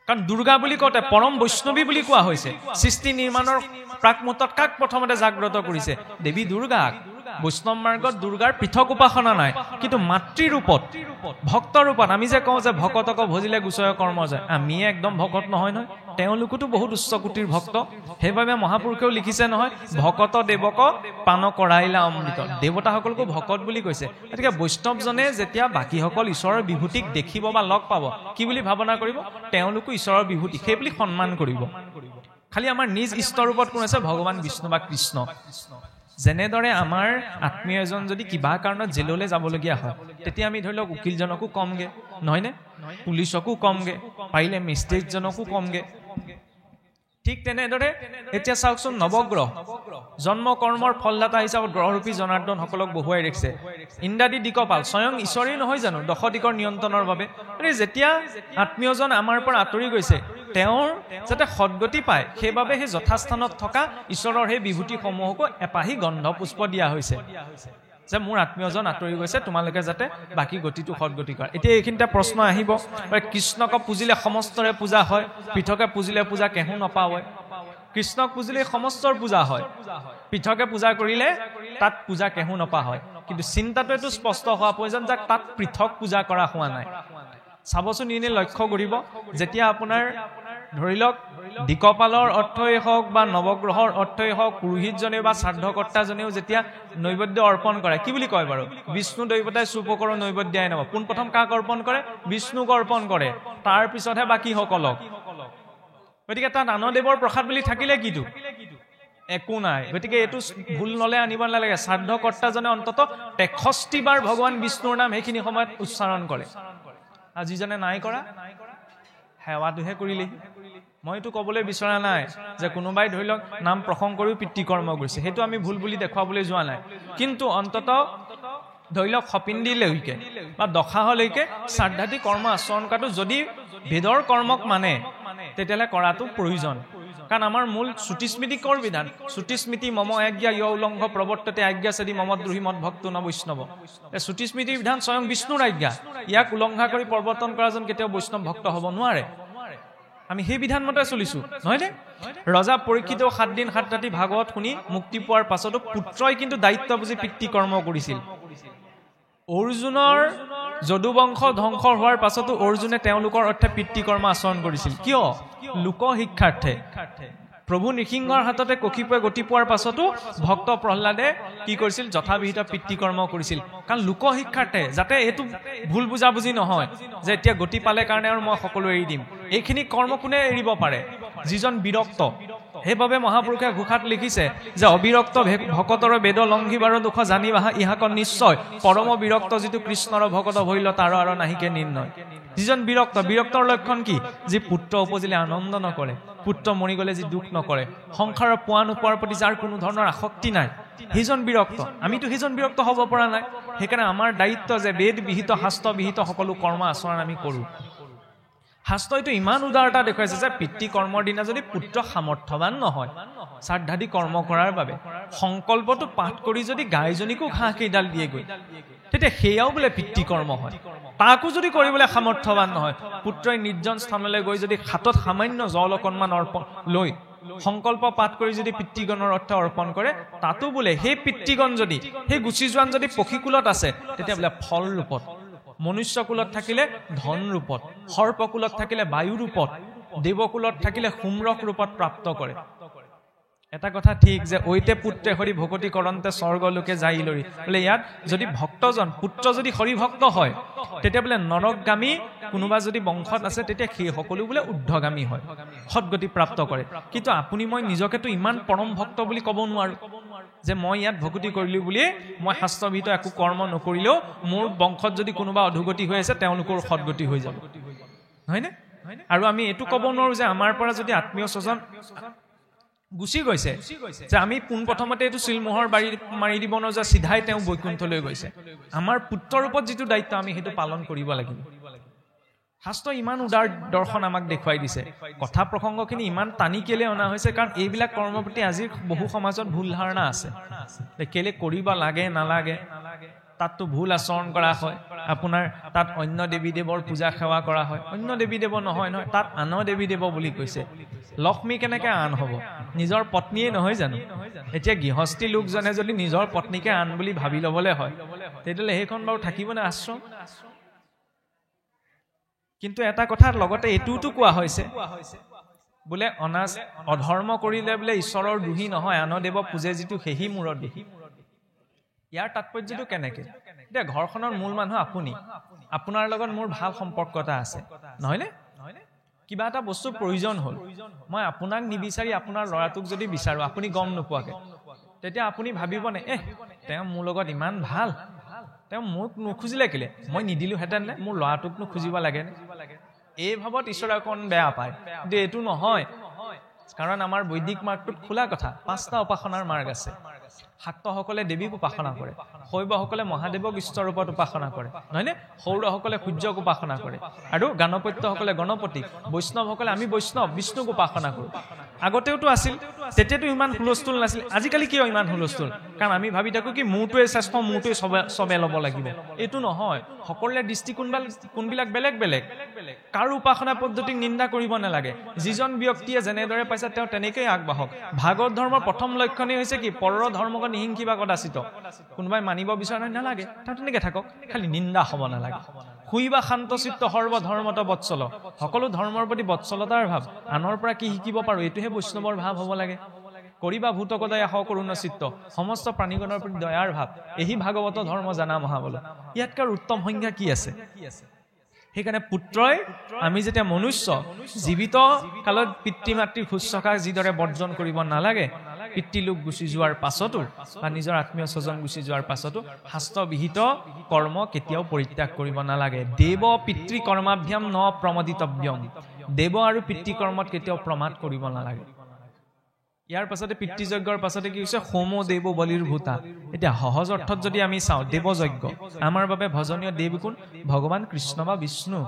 কাৰণ দুৰ্গা বুলি কওঁতে পৰম বৈষ্ণৱী বুলি কোৱা হৈছে। সৃষ্টি নিৰ্মাণৰ প্ৰাকমুহূৰ্তত কাক প্ৰথমতে জাগ্ৰত কৰিছে? দেৱী দুৰ্গাক। বৈষ্ণৱ মাৰ্গত দুৰ্গাৰ পৃথক উপাসনা নাই, কিন্তু মাতৃৰূপত, ভক্ত ৰূপত। আমি যে কওঁ যে ভকতক ভজিলে গুচয় কৰ্ম যায়, আমিয়ে একদম ভকত নহয় নহয়, তেওঁলোকোতো বহুত উচ্চ কোটিৰ ভক্ত। সেইবাবে মহাপুৰুষেও লিখিছে নহয়, ভকত দেৱক পান কৰাইলা অমৃত। দেৱতাসকলকো ভকত বুলি কৈছে। গতিকে বৈষ্ণৱজনে যেতিয়া বাকীসকল ঈশ্বৰৰ বিভূতিক দেখিব বা লগ পাব, কি বুলি ভাৱনা কৰিব? তেওঁলোকো ঈশ্বৰৰ বিভূতি, সেই বুলি সন্মান কৰিব। খালি আমাৰ নিজ ইষ্টৰূপত কোন আছে? ভগৱান বিষ্ণু বা কৃষ্ণ। যেনেদৰে আমাৰ আত্মীয় এজন যদি কিবা কাৰণত জেললৈ যাবলগীয়া হয়, তেতিয়া আমি ধৰি লওক উকিলজনকো কমগে, নহয়নে? পুলিচকো কমগে, পাৰিলে মেজিষ্ট্ৰেটজনকো কমগে। ঠিক তেনেদৰে এতিয়া চাওকচোন, নৱগ্ৰহ জন্ম কৰ্মৰ ফলদাতা হিচাপত গ্ৰহৰূপী জনাৰ্দন সকলক বহুৱাই ৰাখিছে। ইন্দ্ৰাদি দিকপাল স্বয়ং ঈশ্বৰেই নহয় জানো, দশ দিকৰ নিয়ন্ত্ৰণৰ বাবে। যেতিয়া আত্মীয়জন আমাৰ পৰা আঁতৰি গৈছে, তেওঁৰ যাতে সদ্গতি পায়, সেইবাবে সেই যথাস্থানত থকা ঈশ্বৰৰ সেই বিভূতিসমূহকো এপাহি গন্ধ পুষ্প দিয়া হৈছে, যে মোৰ আত্মীয়জন আঁতৰি গৈছে, তোমালোকে যাতে বাকী গতিটো সদ্গতি কৰা। এতিয়া এইখিনিতে প্ৰশ্ন আহিব, কৃষ্ণক পুজিলে সমস্তৰে পূজা হয়, পৃথকে পুজিলে পূজা কেহু নপাৱয়। কৃষ্ণক পুজিলে সমস্তৰ পূজা হয়, পৃথকে পূজা কৰিলে তাত পূজা কেহু নপা হয়। কিন্তু চিন্তাটো এইটো স্পষ্ট হোৱা প্ৰয়োজন, যাক তাত পৃথক পূজা কৰা হোৱা নাই। চাবচোন, এনে লক্ষ্য কৰিব, যেতিয়া আপোনাৰ ধৰি লওক দিকপালৰ অৰ্থই হওক বা নৱগ্ৰহৰ অৰ্থই হওক, পুৰোহিতজনেও বা শ্ৰাদ্ধকৰ্তাজনেও যেতিয়া নৈবেদ্য অৰ্পণ কৰে, কি বুলি কয় বাৰু? বিষ্ণু দৈৱতাই চুপকৰ নৈবেদ্যাই নব। পোনপ্ৰথম কাক অৰ্পণ কৰে? বিষ্ণুক অৰ্পণ কৰে, তাৰ পিছতহে বাকীসকলক। গতিকে তাত আনদেৱৰ প্ৰসাদ বুলি থাকিলে কিটো? একো নাই। গতিকে এইটো ভুল নলে আনিব নালাগে। শ্ৰাদ্ধকৰ্তাজনে অন্তত 63 বাৰ ভগৱান বিষ্ণুৰ নাম সেইখিনি সময়ত উচ্চাৰণ কৰে। যিজনে নাই কৰা, সেৱাটোহে কৰিলেহি। মইতো ক'বলৈ বিচৰা নাই যে কোনোবাই ধৰি লওক নাম প্ৰসংগ কৰিও পিতৃকৰ্ম কৰিছে, সেইটো আমি ভুল বুলি দেখুৱাবলৈ যোৱা নাই। কিন্তু অন্তত ধৰি লওক সপিণ্ডিলৈকে বা দশাহলৈকে শ্ৰাদ্ধাদি কৰ্ম আচৰণ কৰাটো যদি বেদৰ কৰ্মক মানে, তেতিয়াহ'লে কৰাটো প্ৰয়োজন। কাৰণ আমাৰ মূল শ্ৰুতিস্মৃতি কৰ বিধান? শ্ৰুতিস্মৃতি মম আজ্ঞা য় উলংঘ প্ৰৱৰ্ততে আজ্ঞা চেদি মম দ্ৰোহী মদ ভক্ত ন বৈষ্ণৱ। শ্ৰুতিস্মৃতিৰ বিধান স্বয়ং বিষ্ণুৰ আজ্ঞা, ইয়াক উলংঘা কৰি প্ৰৱৰ্তন কৰাজন কেতিয়াও বৈষ্ণৱ ভক্ত হ'ব নোৱাৰে। আমি সেই বিধান মতে চলিছো, নহয়নে? ৰজা পৰীক্ষিতেও 7 দিন 7 ৰাতি ভাগৱত শুনি মুক্তি পোৱাৰ পাছতো পুত্ৰই কিন্তু দায়িত্ব বুজি পিতৃকৰ্ম কৰিছিল। অৰ্জুনৰ যদুবংশ ধ্বংস হোৱাৰ পাছতো অৰ্জুনে তেওঁলোকৰ অৰ্থে পিতৃকৰ্ম আচৰণ কৰিছিল। কিয়? লোকশিক্ষাৰ্থে। প্ৰভু নৃসিংহৰ হাততে কক্ষিপুৰে গতি পোৱাৰ পাছতো ভক্ত প্ৰহ্লাদে কি কৰিছিল? যথাবিহিত পিতৃকৰ্ম কৰিছিল। কাৰণ লোকশিক্ষাৰ্থে, যাতে এইটো ভুল বুজাবুজি নহয় যে এতিয়া গতি পালে কাৰণে আৰু মই সকলো এৰি দিম। এইখিনি কৰ্ম কোনে এৰিব পাৰে? যিজন বিৰক্ত। সেইবাবে মহাপুৰুষে ঘোষাত লিখিছে যে অবিৰক্ত ভকতৰ বেদ লংঘিবাৰ দুখ জানিবাহা ইহাক নিশ্চয়, পৰম বিৰক্ত যিটো কৃষ্ণৰ ভকত ভৈল তাৰ আৰু নাহিকে নিৰ্ণয়। যিজন বিৰক্ত, বিৰক্তৰ লক্ষণ কি? যি পুত্ৰ উপজিলে আনন্দ নকৰে, পুত্ৰ মৰি গলে যি দুখ নকৰে, সংসাৰৰ পোৱা নোপোৱাৰ প্ৰতি যাৰ কোনো ধৰণৰ আসক্তি নাই, সেইজন বিৰক্ত। আমিতো সেইজন বিৰক্ত হ'ব পৰা নাই। সেইকাৰণে আমাৰ দায়িত্ব যে বেদ বিহিত শাস্ত্ৰ বিহিত সকলো কৰ্ম আচৰণ আমি কৰোঁ। শাস্ত্ৰইটো ইমান উদাৰতা দেখুৱাইছে যে পিতৃকৰ্মৰ দিনা যদি পুত্ৰ সামৰ্থ্যৱান নহয় শ্ৰাদ্ধাদি কৰ্ম কৰাৰ বাবে, সংকল্পটো পাঠ কৰি যদি গাইজনীকো ঘাঁহ কেইডাল দিয়েগৈ, তেতিয়া সেয়াও বোলে পিতৃকৰ্ম হয়। তাকো যদি কৰিবলৈ সামৰ্থ্যৱান নহয়, পুত্ৰই নিৰ্জন স্থানলৈ গৈ যদি হাতত সামান্য জল অকণমান অৰ্পণ লৈ সংকল্প পাঠ কৰি যদি পিতৃগণৰ অৰ্থে অৰ্পণ কৰে, তাতো বোলে সেই পিতৃগণ যদি সেই গুচি যোৱান যদি পক্ষীকুলত আছে, তেতিয়া বোলে ফল ৰূপত, মনুষ্যকুলত থাকিলে ধন ৰূপত, সৰ্পকুলত থাকিলে বায়ু ৰূপত, দেৱকুলত থাকিলে সুম্ৰক ৰূপত প্ৰাপ্ত কৰে। এটা কথা ঠিক যে ঐতে পুত্ৰে হৰি ভকতি কৰন্তে স্বৰ্গলোকে যাই লৰি। বোলে ইয়াত যদি ভক্তজন পুত্ৰ যদি হৰিভক্ত হয়, তেতিয়া বোলে নৰকগামী কোনোবা যদি বংশত আছে, তেতিয়া সেই সকলো বোলে ঊৰ্ধ্বগামী হয়, সদ্গতি প্ৰাপ্ত কৰে। কিন্তু আপুনি মই নিজকেতো ইমান পৰম ভক্ত বুলি ক'ব নোৱাৰো যে মই ইয়াত ভকতি কৰিলো বুলিয়ে মই শাস্ত্ৰবিহিত একো কৰ্ম নকৰিলেও মোৰ বংশত যদি কোনোবা অধোগতি হৈ আছে, তেওঁলোকৰ সদ্গতি হৈ যাব, হয়নে? আৰু আমি এইটো ক'ব নোৱাৰো যে আমাৰ পৰা যদি আত্মীয় স্বজন গুচি গৈছে যে আমি পোনপ্ৰথমতে এইটো চিলমোহৰ বাৰী মাৰি দিব নোৱাৰো যে চিধাই তেওঁ বৈকুণ্ঠলৈ গৈছে। আমাৰ পুত্ৰৰ ৰূপত যিটো দায়িত্ব আমি সেইটো পালন কৰিব লাগিব। শাস্ত্ৰ ইমান উদাৰ দৰ্শন আমাক দেখুৱাই দিছে। কথা প্ৰসংগখিনি ইমান টানি কেলে অনা হৈছে? কাৰণ এইবিলাক কৰ্মৰ প্ৰতি আজিৰ বহু সমাজত ভুল ধাৰণা আছে। কেলে কৰিব লাগে নালাগে, তাততো ভুল আচৰণ কৰা হয় আপোনাৰ তাত অন্য দেৱী দেৱৰ পূজা সেৱা কৰা হয় অন্য দেৱী দেৱ নহয় নহয় তাত আন দেৱী দেৱ বুলি কৈছে লক্ষ্মী কেনেকৈ আন হ'ব নিজৰ পত্নীয়ে নহয় জানো এতিয়া গৃহস্থী লোকজনে যদি নিজৰ পত্নীকে আন বুলি ভাবি ল'বলৈ হয় তেতিয়াহ'লে সেইখন বাৰু থাকিবনে আশ্ৰম কিন্তু এটা কথাৰ লগতে এইটোতো কোৱা হৈছে বোলে অধৰ্ম কৰিলে বোলে ঈশ্বৰৰ দুহি নহয় আন দেৱ পূজে যিটো সেহি মূৰত দুহি ইয়াৰ তাৎপৰ্যটো কেনেকে এতিয়া ঘৰখনৰ মূল মানুহ আপুনি আপোনাৰ লগত মোৰ ভাল সম্পৰ্ক এটা আছে নহয়নে কিবা এটা বস্তু প্ৰয়োজন হ'ল মই আপোনাক নিবিচাৰি আপোনাৰ ল'ৰাটোক যদি বিচাৰো আপুনি গম নোপোৱাকে তেতিয়া আপুনি ভাবিবনে তেওঁ মোৰ লগত ইমান ভাল তেওঁ মোক নুখুজিলে কেলে মই নিদিলোহেঁতেন নে মোৰ ল'ৰাটোকনো খুজিব লাগে এই ভাৱত ঈশ্বৰে অকণ বেয়া পায় কিন্তু এইটো নহয় কাৰণ আমাৰ বৈদিক মাৰ্গটোত খোলা কথা 5টা উপাসনাৰ মাৰ্গ আছে শাক্তসকলে দেৱীক উপাসনা কৰে শৈৱসকলে মহাদেৱক ঈশ্বৰ ৰূপত উপাসনা কৰে নহয়নে সৌৰসকলে সূৰ্যক উপাসনা কৰে আৰু গাণপত্যসকলে গণপতিক বৈষ্ণৱসকলে আমি বৈষ্ণৱ বিষ্ণুক উপাসনা কৰোঁ আগতেওতো আছিল তেতিয়াতো ইমান হুলস্থুল নাছিল আজিকালি কিয় ইমান হুলস্থুল কাৰণ আমি ভাবি থাকোঁ কি মোৰটোৱে শ্ৰেষ্ঠ মোৰটোৱে চবে ল'ব লাগিব এইটো নহয় সকলোৰে দৃষ্টিকোণবিলাক বেলেগ বেলেগ কাৰো উপাসনা পদ্ধতিক নিন্দা কৰিব নালাগে যিজন ব্যক্তিয়ে যেনেদৰে পাইছে তেওঁ তেনেকৈয়ে আগবাঢ়ক ভাগৱত ধৰ্মৰ প্ৰথম লক্ষণেই হৈছে কি পৰৰ ধৰ্মক নিহিংসি বা কদাচিত কোনোবাই মানিব বিচৰা নালাগে তেওঁ তেনেকৈ থাকক খালি নিন্দা হ'ব নালাগে শুইবা শান্তচিত্ত সৰ্বধৰ্মত বৎসল সকলো ধৰ্মৰ প্ৰতি বৎসলতাৰ ভাৱ আনৰ পৰা কি শিকিব পাৰোঁ এইটোহে বৈষ্ণৱৰ ভাৱ হ'ব লাগে কৰিবা ভূতকদায় সকৰুণ চিত্ত সমস্ত প্ৰাণীগণৰ প্ৰতি দয়াৰ ভাৱ এহি ভাগৱত ধৰ্ম জানা মহাবল ইয়াতকৈ উত্তম সংজ্ঞা কি আছে সেইকাৰণে পুত্ৰই আমি যেতিয়া মনুষ্য জীৱিত কালত পিতৃ মাতৃৰ শুশ্ৰূষা যিদৰে বৰ্জন কৰিব নালাগে পিতৃলোক গুচি যোৱাৰ পাছতো বা নিজৰ আত্মীয় স্বজন গুচি যোৱাৰ পাছতো শাস্ত্ৰবিহিত কৰ্ম কেতিয়াও পৰিত্যাগ কৰিব নালাগে দেৱ পিতৃ কৰ্মাভ্যাম ন প্ৰমদিতব্যম দেৱ আৰু পিতৃ কৰ্মত কেতিয়াও প্ৰমাদ কৰিব নালাগে ইয়াৰ পাছতে পিতৃযজ্ঞৰ পাছতে কি হৈছে হোম দেৱ বলিৰ ভূতা এতিয়া সহজ অৰ্থত যদি আমি চাওঁ দেৱযজ্ঞ আমাৰ বাবে ভজনীয় দেৱ কোন ভগৱান কৃষ্ণ বা বিষ্ণু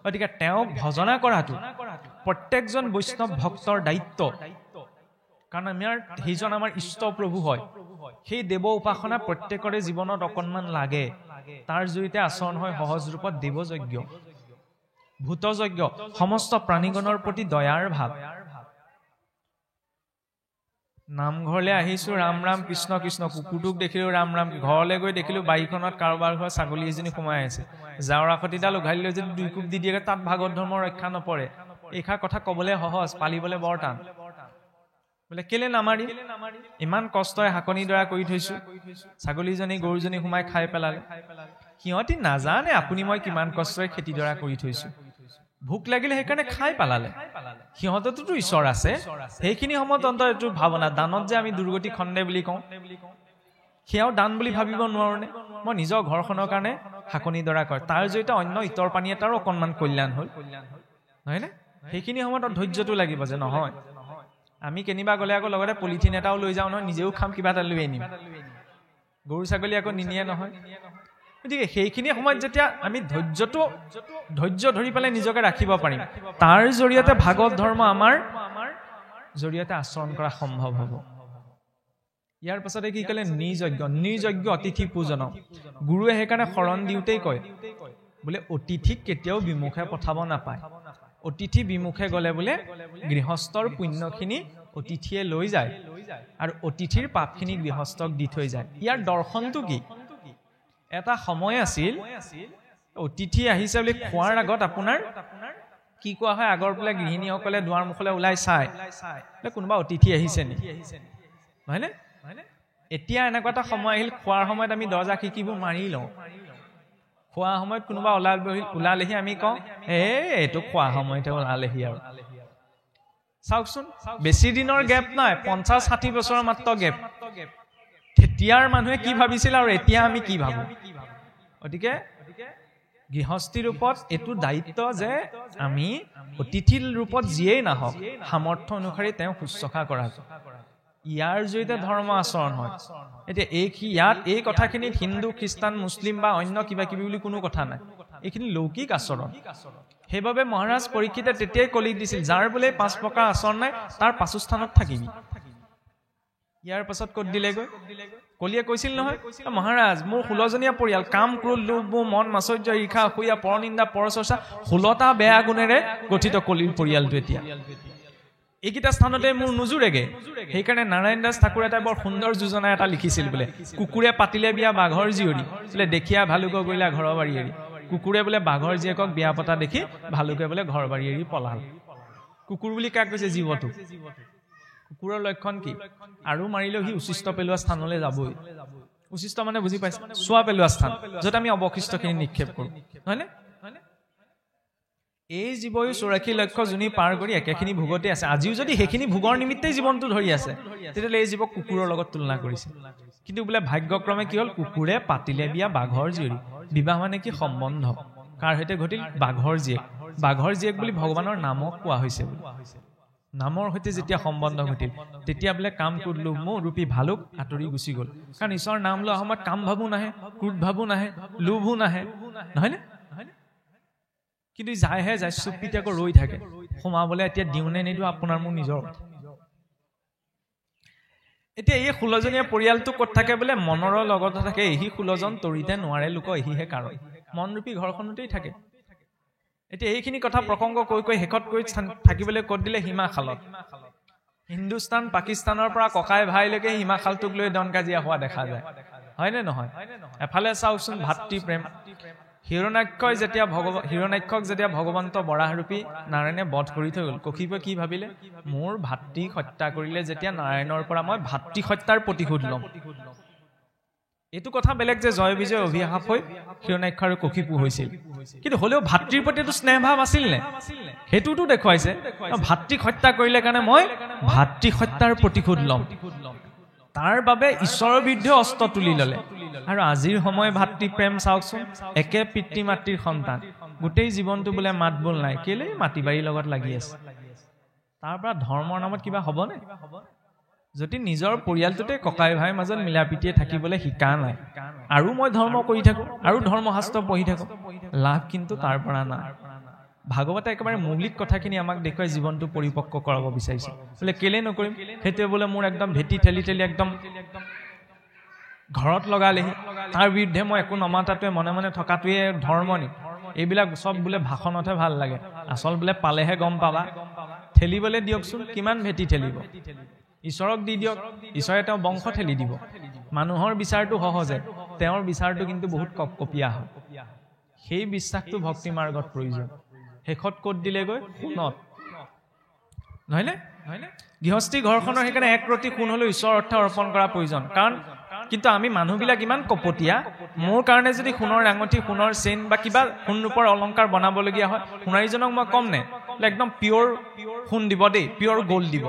গতিকে তেওঁক ভজনা কৰাটো প্ৰত্যেকজন বৈষ্ণৱ ভক্তৰ দায়িত্ব কাৰণ সেইজন আমাৰ ইষ্ট প্ৰভু হয় সেই দেৱ উপাসনা প্ৰত্যেকৰে জীৱনত অকণমান লাগে তাৰ জৰিয়তে আচৰণ হয় সহজ ৰূপত দেৱযজ্ঞ ভূতযজ্ঞ সমস্ত প্ৰাণীগণৰ প্ৰতি দয়াৰ ভাৱ নামঘৰলৈ আহিছো ৰাম ৰাম কৃষ্ণ কৃষ্ণ কুকুৰটোক দেখিলো ৰাম ৰাম ঘৰলৈ গৈ দেখিলো বাৰীখনত কাৰোবাৰ ঘৰ ছাগলী এজনী সোমাই আছে জাৱৰা খটিডাল উঘালি লৈ যদি 2 কোপ দি দিয়ে তাত ভাগৱত ধৰ্মৰ ৰক্ষা নপৰে এইষাৰ কথা ক'বলৈ সহজ পালিবলৈ বৰ টান বোলে কেলে নামাৰি ইমান কষ্টৰে হাকনি দৰা কৰি থৈছো ছাগলীজনী গৰুজনী সোমাই খাই পেলালে সিহঁতি নাজানে আপুনি মই কিমান কষ্টৰে খেতি দৰা কৰি থৈছো ভোক লাগিলে সেইকাৰণে খাই পেলালে সিহঁততো ঈশ্বৰ আছে সেইখিনি সময়ত অন্তত এইটো ভাৱনা দানত যে আমি দুৰ্গতি খণ্ডে বুলি কওঁ সেয়াও দান বুলি ভাবিব নোৱাৰোনে মই নিজৰ ঘৰখনৰ কাৰণে হাকনি দৰা কৰে তাৰ জৰিয়তে অন্য ইতৰ পানী এটাৰো অকণমান কল্যাণ হ'ল নহয়নে সেইখিনি সময়ত ধৈৰ্যটো লাগিব যে নহয় আমি কেনিবা গ'লে আকৌ লগতে পলিথিন এটাও লৈ যাওঁ নহয় নিজেও খাম কিবা এটা লৈ আনিম গৰু ছাগলী আকৌ নিনিয়ে নহয় গতিকে সেইখিনি সময়ত যেতিয়া আমি ধৈৰ্য ধৰি পেলাই নিজকে ৰাখিব পাৰিম তাৰ জৰিয়তে ভাগৱত ধৰ্ম আমাৰ জৰিয়তে আচৰণ কৰা সম্ভৱ হ'ব ইয়াৰ পাছতে কি ক'লে নিৰ্যজ্ঞ অতিথি পূজন গুৰুৱে সেইকাৰণে শৰণ দিওঁতেই কয় বোলে অতিথিক কেতিয়াও বিমুখে পঠাব নাপায় অতিথি বিমুখে গ'লে বোলে গৃহস্থৰ পুণ্যখিনি অতিথিয়ে লৈ যায় আৰু অতিথিৰ পাপখিনি গৃহস্থক দি থৈ যায় ইয়াৰ দৰ্শনটো কি এটা সময় আছিল অতিথি আহিছে বুলি খোৱাৰ আগত আপোনাৰ কি কোৱা হয় আগৰ বোলে গৃহিণীসকলে দুৱাৰ মুখলৈ ওলাই চাই কোনোবা অতিথি আহিছে নেকি নহয়নে এতিয়া এনেকুৱা এটা সময় আহিল খোৱাৰ সময়ত আমি দৰ্জা খিৰিকিবোৰ মাৰি লওঁ খোৱা সময়ত কোনোবা ওলালেহি আমি কওঁ এইটো খোৱা সময়তে ওলালেহি আৰু চাওকচোন বেছি দিনৰ গেপ নাই 50-60 বছৰৰ মাত্ৰ গেপ তেতিয়াৰ মানুহে কি ভাবিছিল আৰু এতিয়া আমি কি ভাবো গতিকে গৃহস্থী ৰূপত এইটো দায়িত্ব যে আমি অতিথি ৰূপত যিয়েই নাহক সামৰ্থ্য অনুসৰি তেওঁ শুশ্ৰূষা কৰাটো ইয়াৰ জৰিয়তে ধৰ্ম আচৰণ হয় এতিয়া ইয়াত এই কথাখিনিত হিন্দু খ্ৰীষ্টান মুছলিম বা অন্য কিবা কিবি বুলি কোনো কথা নাই এইখিনি লৌকিক আচৰণ সেইবাবে মহাৰাজ পৰীক্ষিতে তেতিয়াই কলি দিছিল যাৰ বোলে 5 প্ৰকাৰ আচৰণ নাই তাৰ পাছস্থানত থাকিবি ইয়াৰ পাছত ক'ত দিলেগৈ কলিয়ে কৈছিল নহয় মহাৰাজ মোৰ 16জনীয়া পৰিয়াল কাম ক্ৰোধ লোভ মোহ মন মাচৰ্য ঈৰ্ষা অসূয়া পৰনিন্দা পৰচৰ্চা 16টা বেয়া গুণেৰে গঠিত কলিৰ পৰিয়ালটো এতিয়া এইকেইটা স্থানতে মোৰ নুজুৰেগে সেইকাৰণে নাৰায়ণ দাস ঠাকুৰে এটা বৰ সুন্দৰ যোজনা এটা লিখিছিল বোলে কুকুৰে পাতিলে বিয়া বাঘৰ জীয়ৰী বোলে দেখিয়া ভালুক গইলা ঘৰ বাৰী এৰি কুকুৰে বোলে বাঘৰ জীয়েকক বিয়া পতা দেখি ভালুকে বোলে ঘৰ বাৰী এৰি পলাল কুকুৰ বুলি কাক কৈছে জীৱটো কুকুৰৰ লক্ষণ কি আৰু মাৰিলেও সি উচিষ্ট পেলোৱা স্থানলৈ যাবই উচিষ্ট মানে বুজি পাইছে চোৱা পেলোৱা স্থান য'ত আমি অৱশিষ্টখিনি নিক্ষেপ কৰোঁ হয়নে এই জীৱই 84 লক্ষ জুনি পাৰ কৰি একেখিনি ভোগতে আছে আজিও যদি সেইখিনি ভোগৰ নিমিত্তেই জীৱনটো ধৰি আছে তেতিয়াহ'লে এই জীৱক কুকুৰৰ লগত তুলনা কৰিছে কিন্তু বোলে ভাগ্যক্ৰমে কি হ'ল কুকুৰে পাতিলে বিয়া বাঘৰ জীয়ৰী বিবাহ মানে কি সম্বন্ধ কাৰ সৈতে ঘটিল বাঘৰ জীয়েক বুলি ভগৱানৰ নামক কোৱা হৈছে নামৰ সৈতে যেতিয়া সম্বন্ধ ঘটিল তেতিয়া বোলে কাম ক্ৰোধ লোভ মোহ ৰূপী ভালুক আঁতৰি গুচি গ'ল কাৰণ ঈশ্বৰৰ নাম লোৱা সময়ত কাম ভাবো নাহে ক্ৰোধ ভাবো নাহে লোভো নাহে নহয়নে কিন্তু যায়হে যায় চুপিতে আকৌ ৰৈ থাকে সোমাবলৈ এতিয়া দিওঁনে নিদিওঁ আপোনাৰ মোৰ নিজৰ এতিয়া এই 16জনীয়া পৰিয়ালটো ক'ত থাকে বোলে মনৰ লগত থাকে এহি 16জন তৰিতে নোৱাৰে লোক এহিহে কাৰণ মনৰূপী ঘৰখনতেই থাকে এতিয়া এইখিনি কথা প্ৰসংগ কৈ শেষত কৈ থাকিবলৈ ক'ত দিলে হিমাখালত হিন্দুস্তান পাকিস্তানৰ পৰা ককাই ভাইলৈকে হিমাখালটোক লৈ দন কাজিয়া হোৱা দেখা যায় হয়নে নহয় এফালে চাওকচোন ভাতৃ প্ৰেম হিৰণ্যাক্ষক যেতিয়া ভগৱন্ত বৰাহৰূপী নাৰায়ণে বধ কৰি থৈ গ'ল কশিপুৰে কি ভাবিলে মোৰ ভাতৃক হত্যা কৰিলে যেতিয়া নাৰায়ণৰ পৰা মই ভাতৃ হত্যাৰ প্ৰতিশোধ ল'ম এইটো কথা বেলেগ যে জয় বিজয় অভিশাপ হৈ হিৰণ্যাক্ষ আৰু কশিপু হৈছিল কিন্তু হ'লেও ভাতৃৰ প্ৰতি এইটো স্নেহ ভাৱ আছিল নে সেইটোতো দেখুৱাইছে ভাতৃক হত্যা কৰিলে কাৰণে মই ভাতৃ হত্যাৰ প্ৰতিশোধ ল'ম তাৰ বাবে ঈশ্বৰৰ বিৰুদ্ধে অস্ত্ৰ তুলি ল'লে আৰু আজিৰ সময় ভাতৃ প্ৰেম চাওকচোন একে পিতৃ মাতৃৰ সন্তান গোটেই জীৱনটো বোলে মাত বোল নাই কেলে মাটি বাৰীৰ লগত লাগি আছে তাৰ পৰা ধৰ্মৰ নামত কিবা হ'বনে যদি নিজৰ পৰিয়ালটোতে ককাই ভাইৰ মাজত মিলা প্ৰীতিয়ে থাকিবলৈ শিকা নাই আৰু মই ধৰ্ম কৰি থাকোঁ আৰু ধৰ্মশাস্ত্ৰ পঢ়ি থাকোঁ লাভ কিন্তু তাৰ পৰা নাই ভাগৱতে একেবাৰে মৌলিক কথাখিনি আমাক দেখুৱাই জীৱনটো পৰিপক্ক কৰাব বিচাৰিছে বোলে কেলে নকৰিম সেইটোৱে বোলে মোৰ একদম ভেটি ঠেলি একদম ঘৰত লগালেহি তাৰ বিৰুদ্ধে মই একো নমাতাটোৱে মনে মনে থকাটোৱে ধৰ্ম নি এইবিলাক চব বোলে ভাষণতহে ভাল লাগে আচল বোলে পালেহে গম পাবা ঠেলিবলৈ দিয়কচোন কিমান ভেটি ঠেলিব ঈশ্বৰক দি দিয়ক ঈশ্বৰে তেওঁ বংশ ঠেলি দিব মানুহৰ বিচাৰটো সহজে তেওঁৰ বিচাৰটো কিন্তু বহুত কপকপীয়া হয় সেই বিশ্বাসটো ভক্তি মাৰ্গত প্ৰয়োজন শেষত ক'ত দিলেগৈ সোণত নহয়নে গৃহস্থী ঘৰখনৰ সেইকাৰণে এক ৰতি সোণ হ'লেও ঈশ্বৰ অৰ্থ অৰ্পণ কৰা প্ৰয়োজন কাৰণ কিন্তু আমি মানুহবিলাক ইমান কপটীয়া মোৰ কাৰণে যদি সোণৰ আঙঠি সোণৰ চেইন বা কিবা সোণ ৰূপৰ অলংকাৰ বনাবলগীয়া হয় সোণাৰীজনক মই কম নে একদম পিয়ৰ সোণ দিব দেই পিয়ৰ গ'ল্ড দিব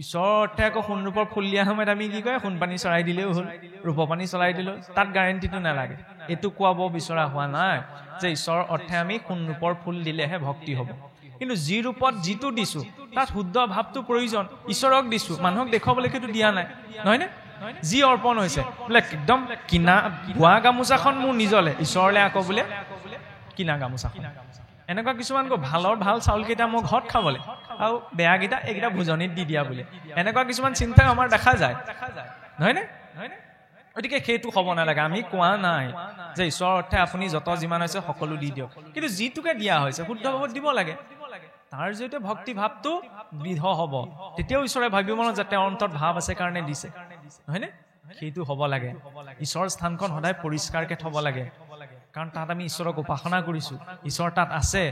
ঈশ্বৰৰ অৰ্থে আকৌ সোণ ৰূপৰ ফুল দিয়া সময়ত আমি কি কয় সোণ পানী চৰাই দিলেও হ'ল ৰূপপানী চলাই দিলেও তাত গেৰেণ্টিটো নালাগে এইটো কোৱাব বিচৰা হোৱা নাই যে ঈশ্বৰৰ অৰ্থে আমি সোণ ৰূপৰ ফুল দিলেহে ভক্তি হ'ব কিন্তু যি ৰূপত যিটো দিছো তাত শুদ্ধ ভাৱটো প্ৰয়োজন ঈশ্বৰক দিছো মানুহক দেখুৱাবলৈকেতো দিয়া নাই নহয়নে যি অৰ্পণ হৈছে বোলে একদম কিনা ভুৱা গামোচাখন মোৰ নিজলে ঈশ্বৰলে আকৌ বোলে কিনা গামোচাখন এনেকুৱা কিছুমান ভাল চাউলকেইটা মোৰ ঘৰত খাবলৈ আৰু বেয়াকেইটা এইকেইটা ভোজনীত দি দিয়া বুলি এনেকুৱা কিছুমান চিন্তা আমাৰ দেখা যায় নহয়নে গতিকে সেইটো হ'ব নালাগে আমি কোৱা নাই যে ঈশ্বৰৰ অৰ্থে আপুনি যত যিমান হৈছে সকলো দি দিয়ক কিন্তু যিটোকে দিয়া হৈছে শুদ্ধ ভাৱত দিব লাগে তাৰ জৰিয়তে ভক্তি ভাৱটো দৃঢ় হ'ব তেতিয়াও ঈশ্বৰে ভাবিব যে তেওঁৰ অন্তৰত ভাৱ আছে কাৰণে দিছে নহয়নে সেইটো হ'ব লাগে ঈশ্বৰৰ স্থানখন সদায় পৰিষ্কাৰকে থ'ব লাগে কাৰণ তাত আমি ঈশ্বৰক উপাসনা কৰিছোঁ ঈশ্বৰ তাত আছে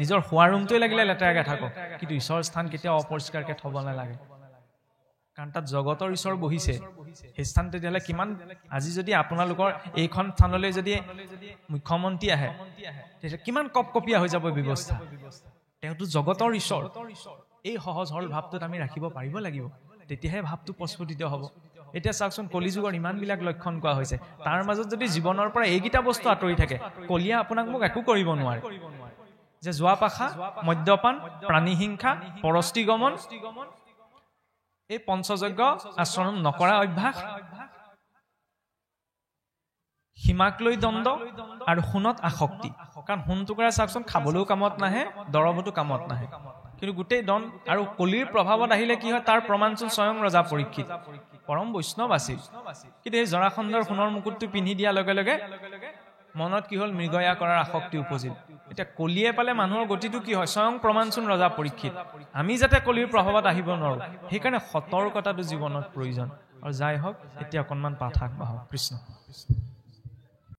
নিজৰ শোৱা ৰুমটোৱে লাগিলে লেতেৰাকৈ থাকক কিন্তু ঈশ্বৰৰ স্থান কেতিয়াও অপৰিষ্কাৰকৈ থ'ব নালাগে কাৰণ তাত জগতৰ ঈশ্বৰ বহিছে সেই স্থান তেতিয়াহ'লে কিমান আজি যদি আপোনালোকৰ এইখন স্থানলৈ যদি মুখ্যমন্ত্ৰী আহে তেতিয়া কিমান কপকপীয়া হৈ যাব ব্যৱস্থা তেওঁতো জগতৰ ঈশ্বৰ এই সহজ সৰল ভাৱটোত আমি ৰাখিব পাৰিব লাগিব তেতিয়াহে ভাৱটো প্ৰস্ফুটিত হ'ব এতিয়া চাওকচোন কলিযুগৰ ইমানবিলাক লক্ষণ কোৱা হৈছে তাৰ মাজত যদি জীৱনৰ পৰা এইকেইটা বস্তু আঁতৰি থাকে কলিয়া আপোনাক মোক একো কৰিব নোৱাৰে যে যোৱা পাখা মদ্যপান প্ৰাণী হিংসা পৰস্তি গমন এই পঞ্চযজ্ঞ আচৰণ নকৰা অভ্যাস সীমাক লৈ দ্বন্দ্ব আৰু সোণত আসক্তি কাৰণ সোণ টুকুৰা চাওকচোন খাবলৈও কামত নাহে দৰৱতো কামত নাহে কিন্তু গোটেই দন আৰু কলিৰ প্ৰভাৱত আহিলে কি হয় তাৰ প্ৰমাণচোন স্বয়ং ৰজা পৰীক্ষিত পৰম বৈষ্ণৱ আছিল কিন্তু এই জৰাখণ্ডৰ সোণৰ মুকুটটো পিন্ধি দিয়াৰ লগে লগে মনত কি হল মৃগয়া কৰাৰ আসক্তি উপজিল এটা কলিয়ে পালে মানুহৰ গতিটো কি হয় স্বয়ং প্ৰমাণচোন ৰজা পৰীক্ষিত আমি যাতে কলিৰ প্ৰভাৱত আহিব নোৱাৰো সেইকাৰণে সতৰ্কতাটো জীৱনত প্ৰয়োজন আৰু যাই হওক এতিয়া অকনমান পাঠ আগবঢ়াওক কৃষ্ণ